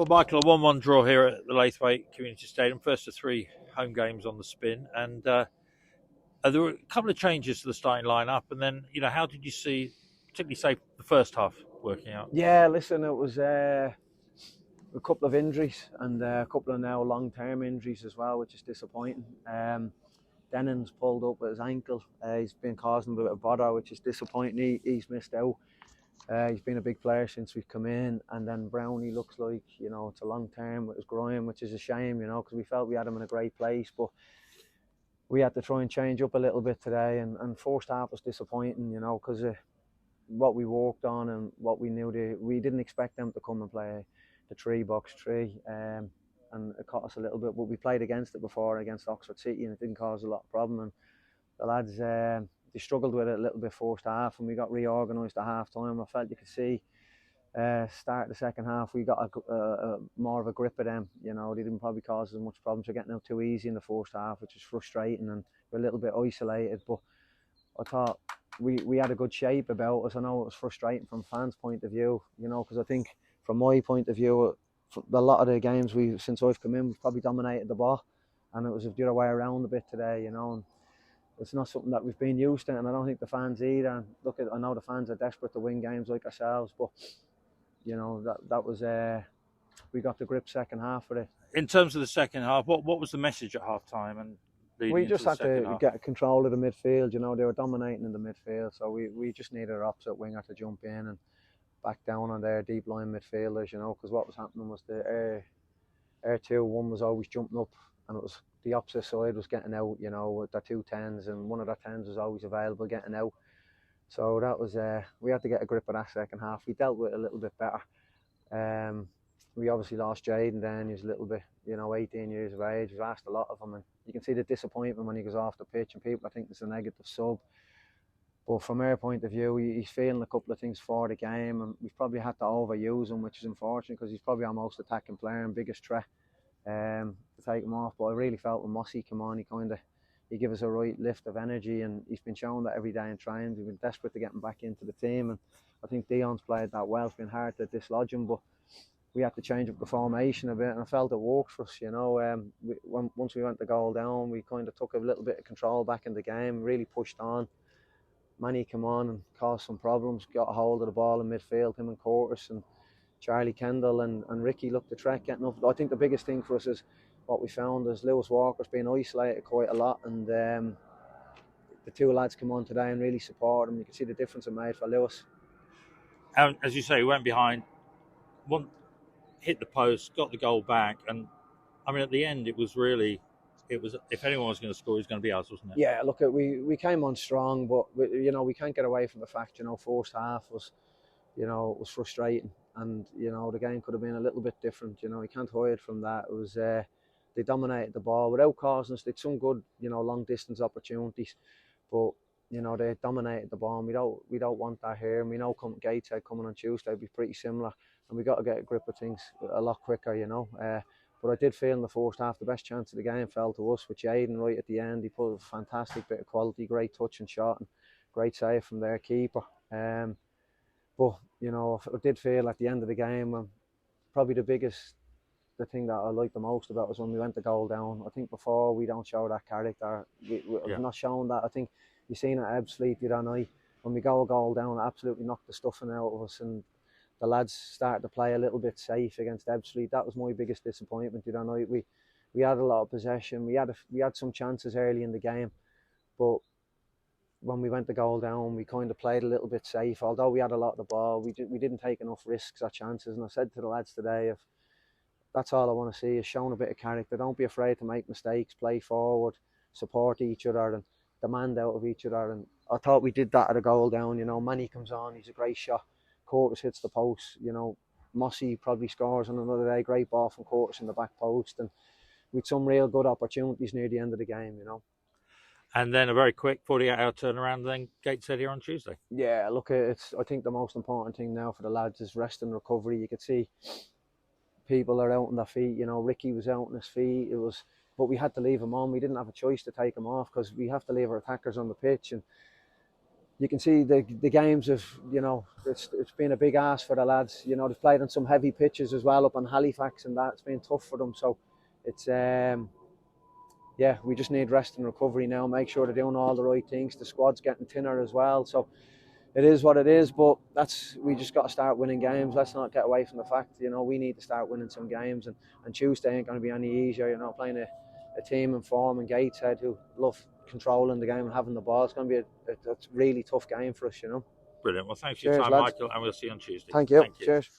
Well, Michael, a 1-1 draw here at the Laithwaite Community Stadium. First of three home games on the spin, and there were a couple of changes to the starting lineup. And then, how did you see, particularly say the first half working out? Yeah, listen, it was a couple of injuries and a couple of now long-term injuries as well, which is disappointing. Dennon's pulled up with his ankle. He's been causing a bit of bother, which is disappointing. He's missed out. He's been a big player since we've come in. And then Brownie looks like, it's a long term with his groin, which is a shame, because we felt we had him in a great place. But we had to try and change up a little bit today. And first half was disappointing, because of what we worked on and what we knew. We didn't expect them to come and play the 3-box-3. And it caught us a little bit, but we played against it before against Oxford City, and it didn't cause a lot of problem. And the lads, they struggled with it a little bit first half, and we got reorganised at half time. I felt you could see, start the second half, we got a more of a grip of them. They didn't probably cause as much problems. We're getting out too easy in the first half, which is frustrating, and we're a little bit isolated. But I thought we had a good shape about us. I know it was frustrating from fans' point of view, because I think from my point of view, a lot of the games since I've come in, we've probably dominated the ball, and it was the other way around a bit today, and it's not something that we've been used to, and I don't think the fans either. And I know the fans are desperate to win games like ourselves, but that was we got the grip second half of it. In terms of the second half, what was the message at half time? And we just had to get control of the midfield. They were dominating in the midfield, so we just needed our opposite winger to jump in and back down on their deep line midfielders, because what was happening was the air 2-1 was always jumping up, and it was the opposite side was getting out, with their 2 10s, and one of their 10s was always available getting out. So that was we had to get a grip of that second half. We dealt with it a little bit better. We obviously lost Jaden then. He's a little bit, 18 years of age. We've asked a lot of him, and you can see the disappointment when he goes off the pitch, and people, I think it's a negative sub. But from our point of view, he's feeling a couple of things for the game, and we've probably had to overuse him, which is unfortunate because he's probably our most attacking player and biggest threat to take him off. But I really felt when Mossy came on, he gave us a right lift of energy, and he's been showing that every day in trains. We've been desperate to get him back into the team, and I think Dion's played that well. It's been hard to dislodge him, but we had to change up the formation a bit, and I felt it worked for us. Once we went the goal down, we kind of took a little bit of control back in the game, really pushed on. Manny came on and caused some problems, got a hold of the ball in midfield, him and Curtis and Charlie Kendall and Ricky looked the track getting up. I think the biggest thing for us is what we found is Lewis Walker's been isolated quite a lot, and the 2 lads come on today and really support him. You can see the difference it made for Lewis. And as you say, we went behind, one hit the post, got the goal back, and I mean at the end it was if anyone was going to score, it was going to be us, wasn't it? Yeah, look, we came on strong, but we can't get away from the fact, first half was, it was frustrating, and the game could have been a little bit different. We can't hide from that. It was they dominated the ball without causing us. They had some good, long distance opportunities, but they dominated the ball. And we don't want that here, and we know Gateshead coming on Tuesday will be pretty similar, and we got to get a grip of things a lot quicker, But I did feel in the first half the best chance of the game fell to us with Jaden right at the end. He put a fantastic bit of quality, great touch and shot, and great save from their keeper. But I did feel at the end of the game, probably the thing that I liked the most about was when we went the goal down. I think before we don't show that character. We've not shown that. I think you've seen it at Ebbsfleet the other night. When we go a goal down, it absolutely knocked the stuffing out of us, and the lads started to play a little bit safe against Ebbsfleet. That was my biggest disappointment the other night. We had a lot of possession. We had some chances early in the game, but when we went the goal down, we kind of played a little bit safe. Although we had a lot of the ball, we didn't take enough risks or chances. And I said to the lads today, that's all I want to see is showing a bit of character. Don't be afraid to make mistakes, play forward, support each other and demand out of each other. And I thought we did that at a goal down. Manny comes on, he's a great shot. Curtis hits the post, Mossy probably scores on another day. Great ball from Curtis in the back post, and with some real good opportunities near the end of the game, And then a very quick 48-hour turnaround, and then Gateshead here on Tuesday. Yeah, look, I think the most important thing now for the lads is rest and recovery. You could see people are out on their feet. Ricky was out on his feet. But we had to leave him on. We didn't have a choice to take him off because we have to leave our attackers on the pitch. And you can see the games of, you know, it's been a big ask for the lads. You know, they've played on some heavy pitches as well up on Halifax, and that's been tough for them. So it's yeah, we just need rest and recovery now. Make sure they're doing all the right things. The squad's getting thinner as well, so it is what it is. But we just got to start winning games. Let's not get away from the fact, you know, we need to start winning some games, and Tuesday ain't going to be any easier. You know, playing a team in form and Gateshead who love controlling the game and having the ball. It's going to be a really tough game for us, you know. Brilliant. Well, thanks for Cheers, your time, lads. Michael, and we'll see you on Tuesday. Thank you. Thank you. Cheers.